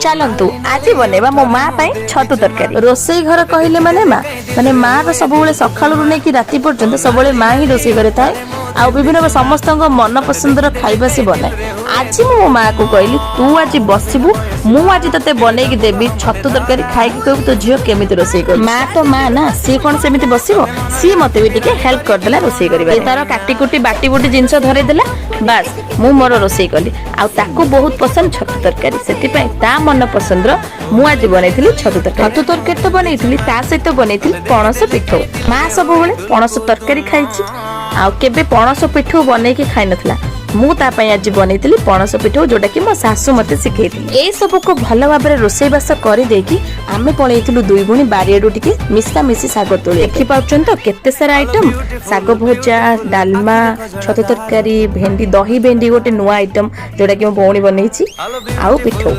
चलतु आज बनेबा मो माँ छतु तरकारी। रोसई घर कहले माने माँ तो सब सकालू नहीं राति पर्यंत सब माँ ही रोसई करे थाए आ विभिन्न समस्त मन पसंदर खाइबा से बनाए। आज मो माँ को कहली तू आज बसबू मु आज तते बनई देवी छतु तरकारी खाई कहू तो झील केमी रोसई कर। माँ तो माँ ना सी कौन सेमती बसो सी मत भी टिके हेल्प करदेला रोसई कर तार काटिकुटी बाटी बुटी जिनस धरदेला बास मु मोर रोसई कली आकु बहुत पसंद छतु तरकारी से ता मन पसंद मु आज बनई छतु तरकारी तो बनई ता सहित बनई पणस पिठौ। माँ सब पणस तरकारी खाई आबे पणस पिठौ बनई खाई नथला मु आज बनई पणस पिठौ जोटा कि मो सासु मते सिखै ए सब को भल भाव रोसई बास कर देकी आमे पळैथिलु दुई गुणी बारिएडु टिके मिसा मिसी साग तोली देखि पाउछन तो केते सारा आइटम साग भजा डालमा छतु तरकारी भेंडी दही भेंडी गोटे नुआ आइटम जोटा कि मो भौणी बनैछि आउ पिठौ।